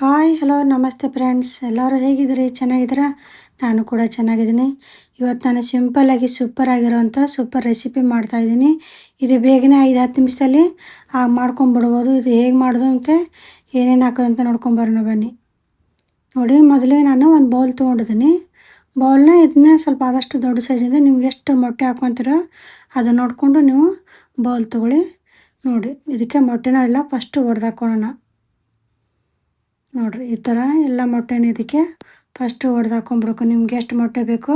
Hi hello ನಮಸ್ತೆ friends, ಎಲ್ಲರೂ ಹೇಗಿದ್ದೀರಿ? ಚೆನ್ನಾಗಿದ್ದೀರಾ? ನಾನು ಕೂಡ ಚೆನ್ನಾಗಿದ್ದೀನಿ. ಇವತ್ತು ನಾನು ಸಿಂಪಲ್ಲಾಗಿ ಸೂಪರ್ ಆಗಿರೋವಂಥ ಸೂಪರ್ ರೆಸಿಪಿ ಮಾಡ್ತಾಯಿದ್ದೀನಿ. ಇದು ಬೇಗನೆ 5-10 ನಿಮಿಷದಲ್ಲಿ ಮಾಡ್ಕೊಂಬಿಡ್ಬೋದು. ಇದು ಹೇಗೆ ಮಾಡೋದು ಮತ್ತು ಏನೇನು ಹಾಕೋದು ಅಂತ ನೋಡ್ಕೊಂಬರೋಣ ಬನ್ನಿ. ನೋಡಿ, ಮೊದಲಿಗೆ ನಾನು ಒಂದು ಬೌಲ್ ತೊಗೊಂಡಿದ್ದೀನಿ. ಇದನ್ನ ಸ್ವಲ್ಪ ಆದಷ್ಟು ದೊಡ್ಡ ಸೈಜಿಂದ ನಿಮ್ಗೆ ಎಷ್ಟು ಮೊಟ್ಟೆ ಹಾಕ್ಕೊತೀರೋ ಅದನ್ನು ನೋಡಿಕೊಂಡು ನೀವು ಬೌಲ್ ತೊಗೊಳ್ಳಿ. ನೋಡಿ, ಇದಕ್ಕೆ ಮೊಟ್ಟೆನ ಎಲ್ಲ ಫಸ್ಟು ಹೊಡೆದಾಕೊಳ್ಳೋಣ. ನೋಡಿರಿ, ಈ ಥರ ಎಲ್ಲ ಮೊಟ್ಟೆನ ಇದಕ್ಕೆ ಫಸ್ಟು ಹಾಕ್ಕೊಂಬಿಡ್ಬೇಕು. ನಿಮ್ಗೆ ಎಷ್ಟು ಮೊಟ್ಟೆ ಬೇಕೋ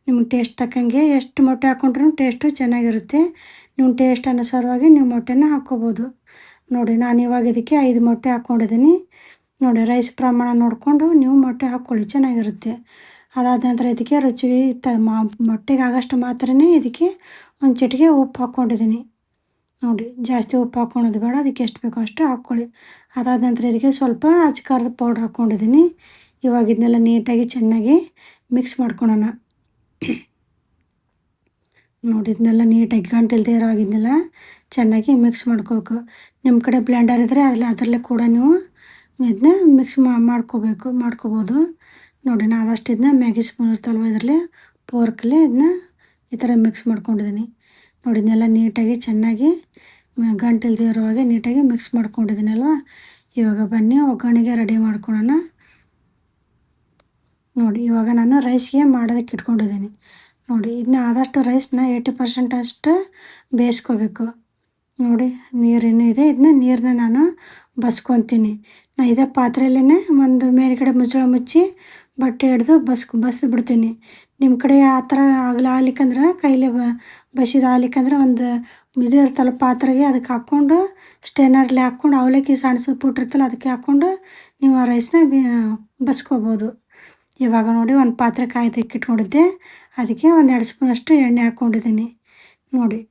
ನಿಮ್ಗೆ ಟೇಸ್ಟ್ ತಕ್ಕಂಗೆ ಎಷ್ಟು ಮೊಟ್ಟೆ ಹಾಕ್ಕೊಂಡ್ರೂ ಟೇಸ್ಟು ಚೆನ್ನಾಗಿರುತ್ತೆ. ನಿಮ್ಮ ಟೇಸ್ಟ್ ಅನುಸಾರವಾಗಿ ನೀವು ಮೊಟ್ಟೆನ ಹಾಕ್ಕೋಬೋದು. ನೋಡಿ, ನಾನು ಇವಾಗ ಇದಕ್ಕೆ 5 ಮೊಟ್ಟೆ ಹಾಕ್ಕೊಂಡಿದ್ದೀನಿ. ನೋಡಿ, ರೈಸ್ ಪ್ರಮಾಣ ನೋಡಿಕೊಂಡು ನೀವು ಮೊಟ್ಟೆ ಹಾಕ್ಕೊಳ್ಳಿ, ಚೆನ್ನಾಗಿರುತ್ತೆ. ಅದಾದ ನಂತರ ಇದಕ್ಕೆ ರುಚಿಗೆ ಮೊಟ್ಟೆಗೆ ಆಗೋಷ್ಟು ಮಾತ್ರನೇ ಇದಕ್ಕೆ ಒಂದು ಚಿಟಿಕೆ ಉಪ್ಪು ಹಾಕ್ಕೊಂಡಿದ್ದೀನಿ. ನೋಡಿ, ಜಾಸ್ತಿ ಉಪ್ಪು ಹಾಕ್ಕೊಳೋದು ಬೇಡ, ಅದಕ್ಕೆ ಎಷ್ಟು ಬೇಕೋ ಅಷ್ಟು ಹಾಕ್ಕೊಳ್ಳಿ. ಅದಾದ ನಂತರ ಇದಕ್ಕೆ ಸ್ವಲ್ಪ ಅಚ್ಕಾರದ ಪೌಡ್ರ್ ಹಾಕ್ಕೊಂಡಿದ್ದೀನಿ. ಇವಾಗ ಇದನ್ನೆಲ್ಲ ನೀಟಾಗಿ ಚೆನ್ನಾಗಿ ಮಿಕ್ಸ್ ಮಾಡ್ಕೊಳೋಣ. ನೋಡಿ, ಇದನ್ನೆಲ್ಲ ನೀಟಾಗಿ ಗಂಟಿಲ್ದೇ ಇರೋ ಇದನ್ನೆಲ್ಲ ಚೆನ್ನಾಗಿ ಮಿಕ್ಸ್ ಮಾಡ್ಕೋಬೇಕು. ನಿಮ್ಮ ಕಡೆ ಬ್ಲೆಂಡರ್ ಇದ್ದರೆ ಅದರಲ್ಲೇ ಕೂಡ ನೀವು ಇದನ್ನ ಮಿಕ್ಸ್ ಮಾಡ್ಕೋಬೋದು. ನೋಡಿ, ನಾನು ಆದಷ್ಟು ಇದನ್ನ ಮ್ಯಾಗಿ ಸ್ಪೂನ್ ಇರ್ತಲ್ವ ಇದರಲ್ಲಿ ಪೋರ್ಕಲ್ಲಿ ಇದನ್ನ ಈ ಥರ ಮಿಕ್ಸ್ ಮಾಡ್ಕೊಂಡಿದ್ದೀನಿ. ನೋಡಿ, ಇದನ್ನೆಲ್ಲ ನೀಟಾಗಿ ಚೆನ್ನಾಗಿ ಗಂಟಿಲ್ದೇ ಇರೋ ಹಾಗೆ ನೀಟಾಗಿ ಮಿಕ್ಸ್ ಮಾಡ್ಕೊಂಡಿದ್ದೀನಲ್ವ. ಇವಾಗ ಬನ್ನಿ ಒಗ್ಗರಣೆಗೆ ರೆಡಿ ಮಾಡ್ಕೊಳ್ಳೋಣ. ನೋಡಿ, ಇವಾಗ ನಾನು ರೈಸ್ಗೆ ಮಾಡೋದಕ್ಕೆ ಇಟ್ಕೊಂಡಿದ್ದೀನಿ. ನೋಡಿ, ಇದನ್ನ ಆದಷ್ಟು ರೈಸ್ನ 80% ಅಷ್ಟು ಬೇಯಿಸ್ಕೋಬೇಕು. ನೋಡಿ, ನೀರಿನ್ನೂ ಇದೆ, ಇದನ್ನ ನೀರನ್ನ ನಾನು ಬಸ್ಕೊತೀನಿ. ನಾನು ಇದೇ ಪಾತ್ರೆಯಲ್ಲೇ ಒಂದು ಮೇಲ್ಗಡೆ ಮುಚ್ಚಳ ಮುಚ್ಚಿ ಬಟ್ಟೆ ಹಿಡ್ದು ಬಸ್ದು ಬಿಡ್ತೀನಿ. ನಿಮ್ಮ ಕಡೆ ಆ ಥರ ಆಗ್ಲಿಕ್ಕಂದ್ರೆ ಕೈಲೇ ಬಸಿದು ಆಗ್ಲಿಕ್ಕಂದ್ರೆ ಒಂದು ಇದು ಇರ್ತಲ್ಲ ಪಾತ್ರೆಗೆ, ಅದಕ್ಕೆ ಹಾಕ್ಕೊಂಡು ಸ್ಟೇನರ್ಲಿ ಹಾಕ್ಕೊಂಡು ಅವಲಕ್ಕಿ ಸಣ್ಣ ಪುಟ್ಟಿರ್ತಲ್ಲ ಅದಕ್ಕೆ ಹಾಕ್ಕೊಂಡು ನೀವು ಆ ರೈಸ್ನ ಬಸ್ಕೋಬೋದು. ಇವಾಗ ನೋಡಿ, ಒಂದು ಪಾತ್ರೆ ಇಟ್ಕೊಂಡಿದ್ದೆ, ಅದಕ್ಕೆ ಒಂದು 2 ಸ್ಪೂನಷ್ಟು ಎಣ್ಣೆ ಹಾಕ್ಕೊಂಡಿದ್ದೀನಿ. ನೋಡಿ,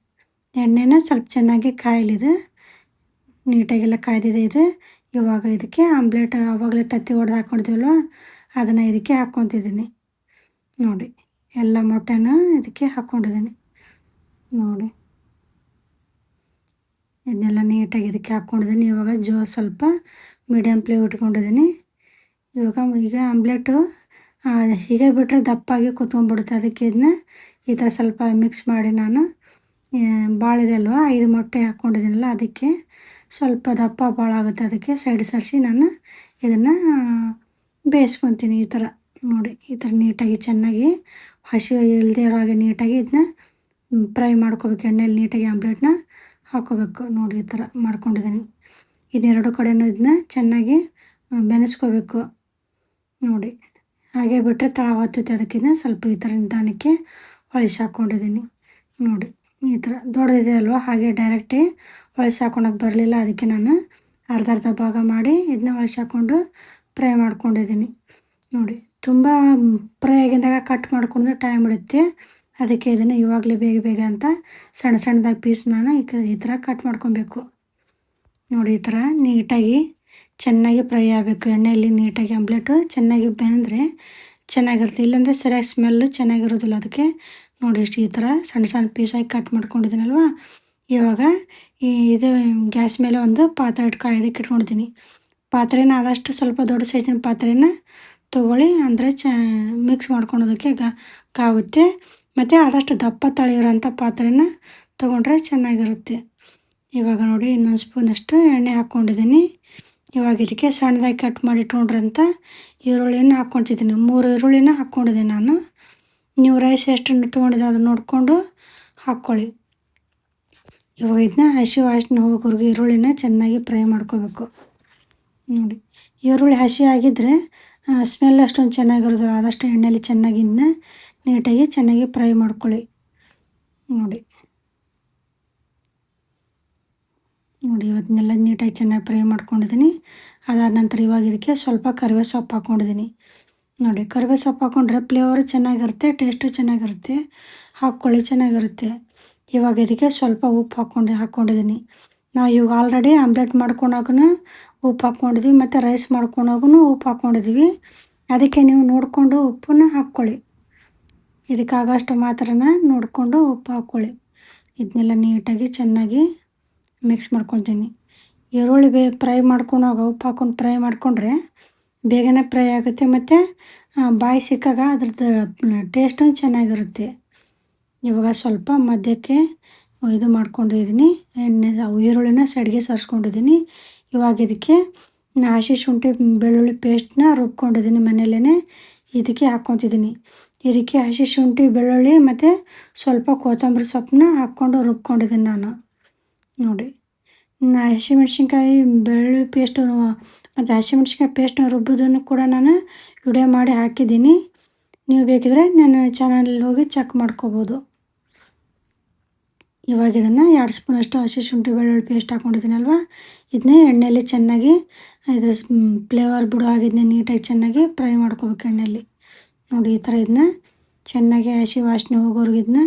ಎಣ್ಣೆನ ಸ್ವಲ್ಪ ಚೆನ್ನಾಗಿ ಕಾಯಲಿದೆ, ನೀಟಾಗೆಲ್ಲ ಕಾಯ್ದಿದೆ ಇದು. ಇವಾಗ ಇದಕ್ಕೆ ಆಮ್ಲೆಟ್ ಆವಾಗಲೇ ತತ್ತಿ ಹೊಡೆದು ಹಾಕ್ಕೊಂಡಿದ್ದೀವಲ್ವ ಅದನ್ನು ಇದಕ್ಕೆ ಹಾಕ್ಕೊತಿದ್ದೀನಿ. ನೋಡಿ, ಎಲ್ಲ ಮೊಟ್ಟೆನ ಇದಕ್ಕೆ ಹಾಕ್ಕೊಂಡಿದ್ದೀನಿ. ನೋಡಿ, ಇದನ್ನೆಲ್ಲ ನೀಟಾಗಿ ಇದಕ್ಕೆ ಹಾಕ್ಕೊಂಡಿದ್ದೀನಿ. ಇವಾಗ ಸ್ವಲ್ಪ ಮೀಡಿಯಮ್ ಫ್ಲೇಮ್ ಇಟ್ಕೊಂಡಿದ್ದೀನಿ. ಈಗ ಆಮ್ಲೆಟು ಹೀಗೆ ಬಿಟ್ಟರೆ ದಪ್ಪಾಗಿ ಕುತ್ಕೊಂಡ್ಬಿಡುತ್ತೆ. ಅದಕ್ಕೆ ಇದನ್ನ ಈ ಥರ ಸ್ವಲ್ಪ ಮಿಕ್ಸ್ ಮಾಡಿ ನಾನು ಭಾಳ ಇದೆ ಅಲ್ವ 5 ಮೊಟ್ಟೆ ಹಾಕ್ಕೊಂಡಿದ್ದೀನಲ್ಲ, ಅದಕ್ಕೆ ಸ್ವಲ್ಪ ದಪ್ಪ ಭಾಳ ಆಗುತ್ತೆ. ಅದಕ್ಕೆ ಸೈಡ್ ಸರಿಸಿ ನಾನು ಇದನ್ನು ಬೇಯಿಸ್ಕೊತೀನಿ ಈ ಥರ. ನೋಡಿ, ಈ ಥರ ನೀಟಾಗಿ ಚೆನ್ನಾಗಿ ಹಸಿ ಇಲ್ಲದೆ ಇರೋ ಹಾಗೆ ನೀಟಾಗಿ ಇದನ್ನ ಫ್ರೈ ಮಾಡ್ಕೋಬೇಕು. ಎಣ್ಣೆಯಲ್ಲಿ ನೀಟಾಗಿ ಆಮ್ಲೆಟ್ನ ಹಾಕ್ಕೋಬೇಕು. ನೋಡಿ, ಈ ಥರ ಮಾಡ್ಕೊಂಡಿದ್ದೀನಿ. ಇದೆರಡು ಕಡೆಯೂ ಇದನ್ನ ಚೆನ್ನಾಗಿ ಬೆನೆಸ್ಕೋಬೇಕು. ನೋಡಿ, ಹಾಗೆ ಬಿಟ್ಟರೆ ತಳ ಹೊತ್ತುತ್ತೆ. ಅದಕ್ಕಿಂತ ಸ್ವಲ್ಪ ಈ ಥರ ನಿಧಾನಕ್ಕೆ ಹೊಳಿಸಿ ಹಾಕ್ಕೊಂಡಿದ್ದೀನಿ. ನೋಡಿ, ಈ ಥರ ದೊಡ್ಡದಿದೆ ಅಲ್ವ, ಹಾಗೆ ಡೈರೆಕ್ಟೇ ಹೊಳಿಸಿ ಹಾಕ್ಕೊಳಕ್ಕೆ ಬರಲಿಲ್ಲ. ಅದಕ್ಕೆ ನಾನು ಅರ್ಧ ಭಾಗ ಮಾಡಿ ಇದನ್ನ ಹೊಳಿಸಿ ಹಾಕ್ಕೊಂಡು ಫ್ರೈ ಮಾಡ್ಕೊಂಡಿದ್ದೀನಿ. ನೋಡಿ, ತುಂಬ ಫ್ರೈ ಆಗಿದ್ದಾಗ ಕಟ್ ಮಾಡ್ಕೊಂಡ್ರೆ ಟೈಮ್ ಹಿಡಿಯುತ್ತೆ. ಅದಕ್ಕೆ ಇದನ್ನು ಇವಾಗಲೇ ಬೇಗ ಅಂತ ಸಣ್ಣದಾಗಿ ಪೀಸ್ ನಾನು ಈ ಥರ ಕಟ್ ಮಾಡ್ಕೊಬೇಕು. ನೋಡಿ, ಈ ಥರ ನೀಟಾಗಿ ಚೆನ್ನಾಗಿ ಫ್ರೈ ಆಗಬೇಕು ಎಣ್ಣೆಯಲ್ಲಿ. ನೀಟಾಗಿ ಆಮ್ಲೆಟು ಚೆನ್ನಾಗಿ ಬೆಂದರೆ ಚೆನ್ನಾಗಿರುತ್ತೆ, ಇಲ್ಲಾಂದರೆ ಸರಿಯಾಗಿ ಸ್ಮೆಲ್ಲು ಚೆನ್ನಾಗಿರೋದಿಲ್ಲ. ಅದಕ್ಕೆ ನೋಡಿ, ಇಷ್ಟು ಈ ಥರ ಸಣ್ಣ ಪೀಸಾಗಿ ಕಟ್ ಮಾಡ್ಕೊಂಡಿದ್ದೀನಲ್ವ. ಇವಾಗ ಇದು ಗ್ಯಾಸ್ ಮೇಲೆ ಒಂದು ಪಾತ್ರೆ ಕಾಯೋದಕ್ಕೆ ಇಟ್ಕೊಂಡಿದ್ದೀನಿ. ಪಾತ್ರೆನ ಆದಷ್ಟು ಸ್ವಲ್ಪ ದೊಡ್ಡ ಸೈಜಿನ ಪಾತ್ರೆನ ತೊಗೊಳ್ಳಿ, ಅಂದರೆ ಮಿಕ್ಸ್ ಮಾಡ್ಕೊಳೋದಕ್ಕೆ ಆಗುತ್ತೆ. ಮತ್ತು ಆದಷ್ಟು ದಪ್ಪ ತಳಿ ಇರೋಂಥ ಪಾತ್ರೆನ ತೊಗೊಂಡ್ರೆ ಚೆನ್ನಾಗಿರುತ್ತೆ. ಇವಾಗ ನೋಡಿ, ಇನ್ನೊಂದು ಸ್ಪೂನಷ್ಟು ಎಣ್ಣೆ ಹಾಕ್ಕೊಂಡಿದ್ದೀನಿ. ಇವಾಗ ಇದಕ್ಕೆ ಸಣ್ಣದಾಗಿ ಕಟ್ ಮಾಡಿ ಇಟ್ಕೊಂಡ್ರಂಥ ಈರುಳ್ಳಿನ ಹಾಕ್ಕೊತಿದ್ದೀನಿ. 3 ಈರುಳ್ಳಿನ ಹಾಕ್ಕೊಂಡಿದ್ದೀನಿ ನಾನು. ನೀವು ರೈಸ್ ಎಷ್ಟು ತೊಗೊಂಡಿದ್ರೆ ಅದನ್ನು ನೋಡಿಕೊಂಡು ಹಾಕ್ಕೊಳ್ಳಿ. ಇವಾಗ ಇದನ್ನ ಹಸಿ ವಾಸನೆ ಹೋಗೋವರೆಗೂ ಈರುಳ್ಳಿನ ಚೆನ್ನಾಗಿ ಫ್ರೈ ಮಾಡ್ಕೋಬೇಕು. ನೋಡಿ, ಈರುಳ್ಳಿ ಹಸಿ ಆಗಿದ್ದರೆ ಸ್ಮೆಲ್ ಅಷ್ಟೊಂದು ಚೆನ್ನಾಗಿರೋದಿಲ್ಲ. ಆದಷ್ಟು ಎಣ್ಣೆಯಲ್ಲಿ ಚೆನ್ನಾಗಿ ಇದನ್ನ ನೀಟಾಗಿ ಚೆನ್ನಾಗಿ ಫ್ರೈ ಮಾಡ್ಕೊಳ್ಳಿ. ನೋಡಿ, ಇವತ್ತನ್ನೆಲ್ಲ ನೀಟಾಗಿ ಚೆನ್ನಾಗಿ ಫ್ರೈ ಮಾಡ್ಕೊಂಡಿದ್ದೀನಿ. ಅದಾದ ನಂತರ ಇವಾಗ ಇದಕ್ಕೆ ಸ್ವಲ್ಪ ಕರಿಬೇವು ಸೊಪ್ಪು ಹಾಕ್ಕೊಂಡಿದ್ದೀನಿ. ನೋಡಿ, ಕರಿಬೇವು ಸೊಪ್ಪು ಹಾಕ್ಕೊಂಡ್ರೆ ಫ್ಲೇವರು ಚೆನ್ನಾಗಿರುತ್ತೆ, ಟೇಸ್ಟು ಚೆನ್ನಾಗಿರುತ್ತೆ. ಹಾಕ್ಕೊಳ್ಳಿ, ಚೆನ್ನಾಗಿರುತ್ತೆ. ಇವಾಗ ಇದಕ್ಕೆ ಸ್ವಲ್ಪ ಉಪ್ಪು ಹಾಕ್ಕೊಂಡಿದ್ದೀನಿ. ನಾವು ಇವಾಗ ಆಲ್ರೆಡಿ ಆಮ್ಲೆಟ್ ಮಾಡ್ಕೊಳಕ್ಕೂ ಉಪ್ಪು ಹಾಕ್ಕೊಂಡಿದ್ದೀವಿ, ಮತ್ತು ರೈಸ್ ಮಾಡ್ಕೊಳಕ್ಕೂ ಉಪ್ಪು ಹಾಕ್ಕೊಂಡಿದ್ದೀವಿ. ಅದಕ್ಕೆ ನೀವು ನೋಡಿಕೊಂಡು ಉಪ್ಪನ್ನ ಹಾಕ್ಕೊಳ್ಳಿ. ಇದಕ್ಕಾಗೋಷ್ಟು ಮಾತ್ರನ ನೋಡಿಕೊಂಡು ಉಪ್ಪು ಹಾಕ್ಕೊಳ್ಳಿ. ಇದನ್ನೆಲ್ಲ ನೀಟಾಗಿ ಚೆನ್ನಾಗಿ ಮಿಕ್ಸ್ ಮಾಡ್ಕೊತೀನಿ. ಈರುಳ್ಳಿ ಫ್ರೈ ಮಾಡ್ಕೊಂಡಾಗ ಉಪ್ಪು ಹಾಕ್ಕೊಂಡು ಫ್ರೈ ಮಾಡಿಕೊಂಡ್ರೆ ಬೇಗನೆ ಫ್ರೈ ಆಗುತ್ತೆ ಮತ್ತು ಬಾಯಿ ಸಿಕ್ಕಾಗ ಅದ್ರದ್ದು ಟೇಸ್ಟು ಚೆನ್ನಾಗಿರುತ್ತೆ. ಇವಾಗ ಸ್ವಲ್ಪ ಮಧ್ಯಕ್ಕೆ ಇದು ಮಾಡ್ಕೊಂಡಿದ್ದೀನಿ, ಈರುಳ್ಳಿನ ಸೈಡ್ಗೆ ಸರಿಸ್ಕೊಂಡಿದ್ದೀನಿ. ಇವಾಗ ಇದಕ್ಕೆ ಹಸಿ ಶುಂಠಿ ಬೆಳ್ಳುಳ್ಳಿ ಪೇಸ್ಟನ್ನ ರುಬ್ಕೊಂಡಿದ್ದೀನಿ ಮನೆಯಲ್ಲೇ, ಇದಕ್ಕೆ ಹಾಕ್ಕೊತಿದ್ದೀನಿ. ಇದಕ್ಕೆ ಹಸಿ ಶುಂಠಿ ಬೆಳ್ಳುಳ್ಳಿ ಮತ್ತು ಸ್ವಲ್ಪ ಕೊತ್ತಂಬರಿ ಸೊಪ್ಪನ್ನ ಹಾಕ್ಕೊಂಡು ರುಬ್ಕೊಂಡಿದ್ದೀನಿ ನಾನು. ನೋಡಿ, ಹಸಿಮೆಣ್ಸಿನ್ಕಾಯಿ ಬೆಳ್ಳುಳ್ಳಿ ಪೇಸ್ಟು ಮತ್ತು ಹಸಿಮೆಣ್ಸಿನ್ಕಾಯಿ ಪೇಸ್ಟನ್ನ ರುಬ್ಬೋದನ್ನು ಕೂಡ ನಾನು ವಿಡಿಯೋ ಮಾಡಿ ಹಾಕಿದ್ದೀನಿ. ನೀವು ಬೇಕಿದ್ರೆ ನನ್ನ ಚಾನಲಲ್ಲಿ ಹೋಗಿ ಚೆಕ್ ಮಾಡ್ಕೋಬೋದು. ಇವಾಗ ಇದನ್ನು 2 ಸ್ಪೂನಷ್ಟು ಹಸಿ ಶುಂಠಿ ಬೆಳ್ಳುಳ್ಳಿ ಪೇಸ್ಟ್ ಹಾಕ್ಕೊಂಡಿದ್ದೀನಲ್ವ, ಇದನ್ನೇ ಎಣ್ಣೆಯಲ್ಲಿ ಚೆನ್ನಾಗಿ ಇದ್ರ ಫ್ಲೇವರ್ ಬಿಡೋ ಹಾಗೆ ಇದನ್ನ ನೀಟಾಗಿ ಚೆನ್ನಾಗಿ ಫ್ರೈ ಮಾಡ್ಕೋಬೇಕು ಎಣ್ಣೆಯಲ್ಲಿ. ನೋಡಿ, ಈ ಥರ ಇದನ್ನ ಚೆನ್ನಾಗಿ ಹಸಿ ವಾಸನೆ ಹೋಗೋರ್ಗೆ ಇದನ್ನ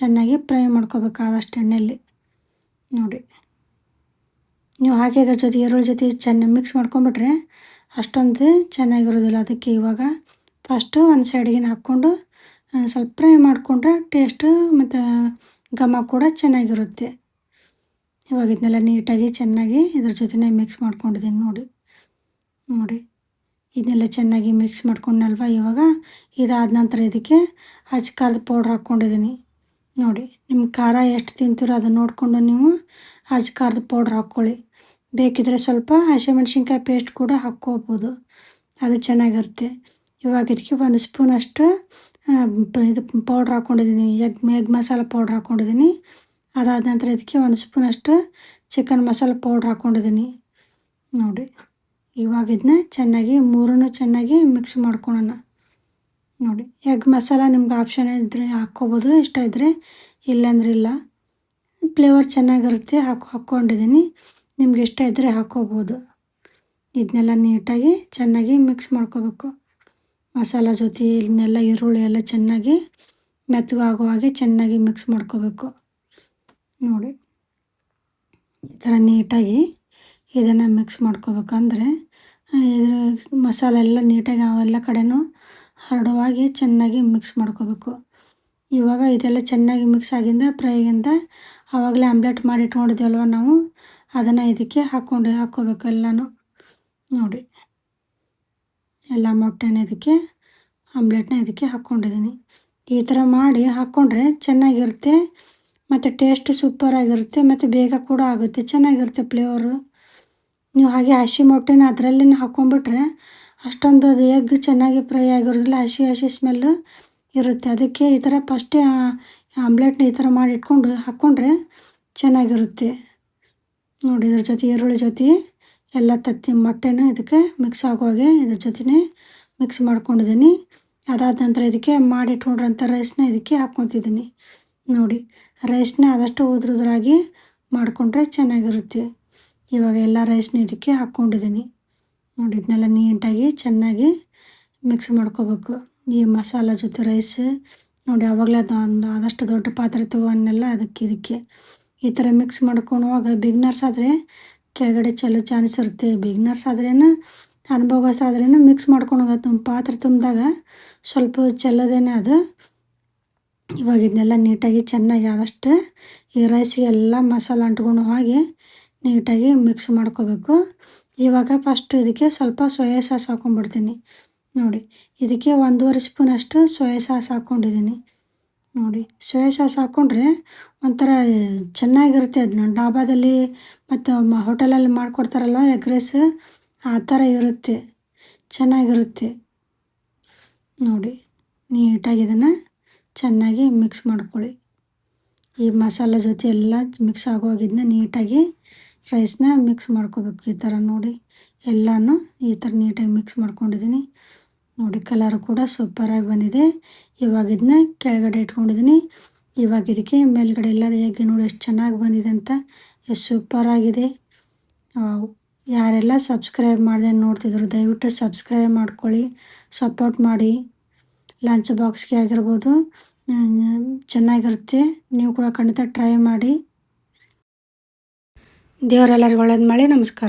ಚೆನ್ನಾಗಿ ಫ್ರೈ ಮಾಡ್ಕೋಬೇಕು ಆದಷ್ಟು ಎಣ್ಣೆಯಲ್ಲಿ. ನೋಡಿ, ನೀವು ಹಾಗೆ ಇದ್ರ ಜೊತೆ ಈರುಳ್ಳಿ ಜೊತೆ ಚೆನ್ನಾಗಿ ಮಿಕ್ಸ್ ಮಾಡ್ಕೊಂಬಿಟ್ರೆ ಅಷ್ಟೊಂದು ಚೆನ್ನಾಗಿರೋದಿಲ್ಲ. ಅದಕ್ಕೆ ಇವಾಗ ಫಸ್ಟು ಒಂದು ಸೈಡಿಗೆ ಹಾಕ್ಕೊಂಡು ಸ್ವಲ್ಪ ಫ್ರೈ ಮಾಡಿಕೊಂಡ್ರೆ ಟೇಸ್ಟು ಮತ್ತು ಘಮ ಕೂಡ ಚೆನ್ನಾಗಿರುತ್ತೆ. ಇವಾಗ ಇದನ್ನೆಲ್ಲ ನೀಟಾಗಿ ಚೆನ್ನಾಗಿ ಇದ್ರ ಜೊತೆನೇ ಮಿಕ್ಸ್ ಮಾಡ್ಕೊಂಡಿದ್ದೀನಿ. ನೋಡಿ, ಇದನ್ನೆಲ್ಲ ಚೆನ್ನಾಗಿ ಮಿಕ್ಸ್ ಮಾಡ್ಕೊಂಡಲ್ವ. ಇವಾಗ ಇದಾದ ನಂತರ ಇದಕ್ಕೆ ಅಚ್ಚ ಖಾರದ ಪೌಡ್ರ್ ಹಾಕ್ಕೊಂಡಿದ್ದೀನಿ. ನೋಡಿ, ನಿಮ್ಮ ಖಾರ ಎಷ್ಟು ತಿಂತೀರೋ ಅದನ್ನು ನೋಡಿಕೊಂಡು ನೀವು ಅಚ್ಚ ಖಾರದ ಪೌಡ್ರ್ ಹಾಕ್ಕೊಳ್ಳಿ. ಬೇಕಿದ್ದರೆ ಸ್ವಲ್ಪ ಹಸಿಮೆಣ್ಸಿನ್ಕಾಯಿ ಪೇಸ್ಟ್ ಕೂಡ ಹಾಕ್ಕೋಬೋದು, ಅದು ಚೆನ್ನಾಗಿರುತ್ತೆ. ಇವಾಗ ಇದಕ್ಕೆ 1 ಸ್ಪೂನಷ್ಟು ಇದು ಪೌಡ್ರ್ ಹಾಕ್ಕೊಂಡಿದ್ದೀನಿ, ಎಗ್ ಮಸಾಲ ಪೌಡ್ರ್ ಹಾಕ್ಕೊಂಡಿದ್ದೀನಿ. ಅದಾದ ನಂತರ ಇದಕ್ಕೆ 1 ಸ್ಪೂನಷ್ಟು ಚಿಕನ್ ಮಸಾಲ ಪೌಡ್ರ್ ಹಾಕ್ಕೊಂಡಿದ್ದೀನಿ. ನೋಡಿ, ಇವಾಗ ಇದನ್ನ ಚೆನ್ನಾಗಿ ಮೂರನ್ನು ಚೆನ್ನಾಗಿ ಮಿಕ್ಸ್ ಮಾಡ್ಕೊಳ್ಳೋಣ. ನೋಡಿ, ಎಗ್ ಮಸಾಲ ನಿಮ್ಗೆ ಆಪ್ಷನ್ ಇದ್ದರೆ ಹಾಕ್ಕೋಬೋದು, ಇಷ್ಟ ಇದ್ದರೆ, ಇಲ್ಲಾಂದ್ರೆ ಇಲ್ಲ. ಫ್ಲೇವರ್ ಚೆನ್ನಾಗಿರುತ್ತೆ, ಹಾಕ್ಕೊಂಡಿದ್ದೀನಿ. ನಿಮ್ಗೆ ಇಷ್ಟ ಇದ್ದರೆ ಹಾಕ್ಕೋಬೋದು. ಇದನ್ನೆಲ್ಲ ನೀಟಾಗಿ ಚೆನ್ನಾಗಿ ಮಿಕ್ಸ್ ಮಾಡ್ಕೋಬೇಕು. ಮಸಾಲ ಜೊತೆ ಇದನ್ನೆಲ್ಲ ಈರುಳ್ಳಿ ಎಲ್ಲ ಚೆನ್ನಾಗಿ ಮೆತ್ತಗಾಗೋ ಹಾಗೆ ಚೆನ್ನಾಗಿ ಮಿಕ್ಸ್ ಮಾಡ್ಕೋಬೇಕು. ನೋಡಿ, ಈ ಥರ ನೀಟಾಗಿ ಇದನ್ನು ಮಿಕ್ಸ್ ಮಾಡ್ಕೋಬೇಕಂದ್ರೆ ಇದ್ರ ಮಸಾಲೆ ಎಲ್ಲ ನೀಟಾಗಿ ಅವೆಲ್ಲ ಕಡೆನೂ ಹರಡುವಾಗಿ ಚೆನ್ನಾಗಿ ಮಿಕ್ಸ್ ಮಾಡ್ಕೋಬೇಕು. ಇವಾಗ ಇದೆಲ್ಲ ಚೆನ್ನಾಗಿ ಮಿಕ್ಸ್ ಆಗಿಂದ ಫ್ರೈಗಿಂದ ಆವಾಗಲೇ ಆಮ್ಲೆಟ್ ಮಾಡಿ ಇಟ್ಕೊಂಡಿದ್ದೀವಲ್ವ ನಾವು, ಅದನ್ನು ಇದಕ್ಕೆ ಹಾಕ್ಕೋಬೇಕು ಎಲ್ಲನೂ. ನೋಡಿ, ಎಲ್ಲ ಮೊಟ್ಟೆನ ಇದಕ್ಕೆ ಆಮ್ಲೆಟ್ನ ಇದಕ್ಕೆ ಹಾಕ್ಕೊಂಡಿದ್ದೀನಿ. ಈ ಥರ ಮಾಡಿ ಹಾಕ್ಕೊಂಡ್ರೆ ಚೆನ್ನಾಗಿರುತ್ತೆ ಮತ್ತು ಟೇಸ್ಟ್ ಸೂಪರಾಗಿರುತ್ತೆ ಮತ್ತು ಬೇಗ ಕೂಡ ಆಗುತ್ತೆ, ಚೆನ್ನಾಗಿರುತ್ತೆ ಫ್ಲೇವರು. ನೀವು ಹಾಗೆ ಹಸಿ ಮೊಟ್ಟೆನ ಅದರಲ್ಲೇ ಹಾಕ್ಕೊಂಬಿಟ್ರೆ ಅಷ್ಟೊಂದು ಅದು ಎಗ್ ಚೆನ್ನಾಗಿ ಫ್ರೈ ಆಗಿರೋದಿಲ್ಲ, ಹಸಿ ಸ್ಮೆಲ್ಲು ಇರುತ್ತೆ. ಅದಕ್ಕೆ ಈ ಥರ ಫಸ್ಟೇ ಆಮ್ಲೆಟ್ನ ಈ ಥರ ಮಾಡಿ ಇಟ್ಕೊಂಡು ಹಾಕ್ಕೊಂಡ್ರೆ ಚೆನ್ನಾಗಿರುತ್ತೆ. ನೋಡಿ, ಇದ್ರ ಜೊತೆ ಈರುಳ್ಳಿ ಜೊತೆ ಎಲ್ಲ ಮೊಟ್ಟೆನೂ ಇದಕ್ಕೆ ಮಿಕ್ಸ್ ಆಗೋವಾಗೆ ಇದ್ರ ಜೊತೆನೇ ಮಿಕ್ಸ್ ಮಾಡ್ಕೊಂಡಿದ್ದೀನಿ. ಅದಾದ ನಂತರ ಇದಕ್ಕೆ ಮಾಡಿಟ್ಕೊಂಡಿರೋಂಥ ರೈಸ್ನ ಇದಕ್ಕೆ ಹಾಕ್ಕೊತಿದ್ದೀನಿ. ನೋಡಿ, ರೈಸ್ನ ಆದಷ್ಟು ಉದುರಾಗಿ ಮಾಡಿಕೊಂಡ್ರೆ ಚೆನ್ನಾಗಿರುತ್ತೆ. ಇವಾಗ ಎಲ್ಲ ರೈಸ್ನ ಇದಕ್ಕೆ ಹಾಕ್ಕೊಂಡಿದ್ದೀನಿ. ನೋಡಿ, ಇದನ್ನೆಲ್ಲ ನೀಟಾಗಿ ಚೆನ್ನಾಗಿ ಮಿಕ್ಸ್ ಮಾಡ್ಕೋಬೇಕು ಈ ಮಸಾಲ ಜೊತೆ ರೈಸ್. ನೋಡಿ, ಆವಾಗಲೇ ಒಂದು ಆದಷ್ಟು ದೊಡ್ಡ ಪಾತ್ರೆ ತೊಗೊಂಡೆಲ್ಲ ಇದಕ್ಕೆ ಈ ಥರ ಮಿಕ್ಸ್ ಮಾಡ್ಕೊಳ್ಳುವಾಗ ಬಿಗ್ನರ್ಸ್ ಆದರೆ ಕೆಳಗಡೆ ಚೆಲ್ಲೋ ಚಾನ್ಸ್ ಇರುತ್ತೆ. ಬಿಗ್ನರ್ಸ್ ಆದ್ರೇನು ಅನುಭವಸ್ಥರಾದ್ರೇನು ಮಿಕ್ಸ್ ಮಾಡ್ಕೊಂಡು ಹೋಗುತ್ತೆ. ನಮ್ಮ ಪಾತ್ರೆ ತುಂಬಿದಾಗ ಸ್ವಲ್ಪ ಚೆಲ್ಲೋದೇನೆ ಅದು. ಇವಾಗ ಇದನ್ನೆಲ್ಲ ನೀಟಾಗಿ ಚೆನ್ನಾಗಿ ಆದಷ್ಟು ಈ ರೈಸಿಗೆ ಎಲ್ಲ ಮಸಾಲ ಅಂಟ್ಕೊಳ್ಳೋ ಹಾಗೆ ನೀಟಾಗಿ ಮಿಕ್ಸ್ ಮಾಡ್ಕೋಬೇಕು. ಇವಾಗ ಫಸ್ಟು ಇದಕ್ಕೆ ಸ್ವಲ್ಪ ಸೋಯಾ ಸಾಸ್ ಹಾಕ್ಕೊಂಡ್ಬಿಡ್ತೀನಿ. ನೋಡಿ, ಇದಕ್ಕೆ 1.5 ಸ್ಪೂನಷ್ಟು ಸೋಯಾ ಸಾಸ್ ಹಾಕ್ಕೊಂಡಿದ್ದೀನಿ. ನೋಡಿ, ಸೋಯಾ ಸಾಸ್ ಹಾಕ್ಕೊಂಡ್ರೆ ಒಂಥರ ಚೆನ್ನಾಗಿರುತ್ತೆ. ಅದನ್ನ ಡಾಬಾದಲ್ಲಿ ಮತ್ತು ಹೋಟೆಲಲ್ಲಿ ಮಾಡಿಕೊಡ್ತಾರಲ್ವ ಎಗ್ ರೈಸ್, ಆ ಥರ ಇರುತ್ತೆ, ಚೆನ್ನಾಗಿರುತ್ತೆ. ನೋಡಿ, ನೀಟಾಗಿ ಇದನ್ನು ಚೆನ್ನಾಗಿ ಮಿಕ್ಸ್ ಮಾಡ್ಕೊಳ್ಳಿ. ಈ ಮಸಾಲೆ ಜೊತೆ ಎಲ್ಲ ಮಿಕ್ಸ್ ಆಗೋಗಿದ್ದನ್ನ ನೀಟಾಗಿ ರೈಸ್ನ ಮಿಕ್ಸ್ ಮಾಡ್ಕೋಬೇಕು. ಈ ಥರ ನೋಡಿ, ಎಲ್ಲನೂ ಈ ಥರ ನೀಟಾಗಿ ಮಿಕ್ಸ್ ಮಾಡ್ಕೊಂಡಿದ್ದೀನಿ. ನೋಡಿ, ಕಲರು ಕೂಡ ಸೂಪರಾಗಿ ಬಂದಿದೆ. ಇವಾಗ ಇದನ್ನ ಕೆಳಗಡೆ ಇಟ್ಕೊಂಡಿದ್ದೀನಿ. ಇವಾಗ ಇದಕ್ಕೆ ಮೇಲ್ಗಡೆ ಎಲ್ಲ ಎಗ್ ನೋಡಿ ಎಷ್ಟು ಚೆನ್ನಾಗಿ ಬಂದಿದೆ ಅಂತ, ಎಷ್ಟು ಸೂಪರಾಗಿದೆ. ಯಾರೆಲ್ಲ ಸಬ್ಸ್ಕ್ರೈಬ್ ಮಾಡದೆ ನೋಡ್ತಿದ್ರು ದಯವಿಟ್ಟು ಸಬ್ಸ್ಕ್ರೈಬ್ ಮಾಡ್ಕೊಳ್ಳಿ, ಸಪೋರ್ಟ್ ಮಾಡಿ. ಲಂಚ್ ಬಾಕ್ಸ್ಗೆ ಆಗಿರ್ಬೋದು ಚೆನ್ನಾಗಿರುತ್ತೆ. ನೀವು ಕೂಡ ಖಂಡಿತ ಟ್ರೈ ಮಾಡಿ. ದೇವರೆಲ್ಲರಿಗೂ ಒಳ್ಳೇದು ಮಾಡಿ. ನಮಸ್ಕಾರ.